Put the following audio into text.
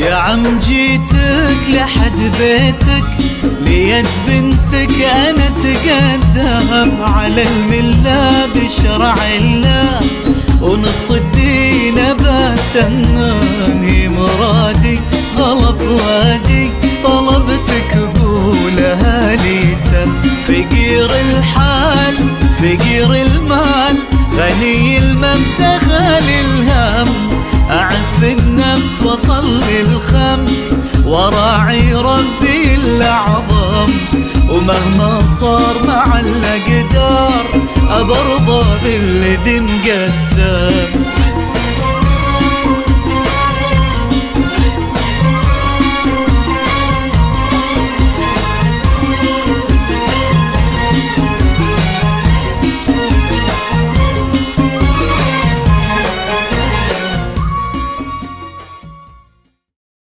يا عم جيتك لحد بيتك، ليد بنتك انا اتقدم على المله بشرع الله، ونص الدين بتمني مرادي غلط وادي، طلبتك قولها لي تم. فقير الحال فقير المال، غني المبتخل الهم، أعف النفس وصلي الخمس، وراعي ربي الأعظم، ومهما صار مع الأقدار أبرضى بالذي مقسم.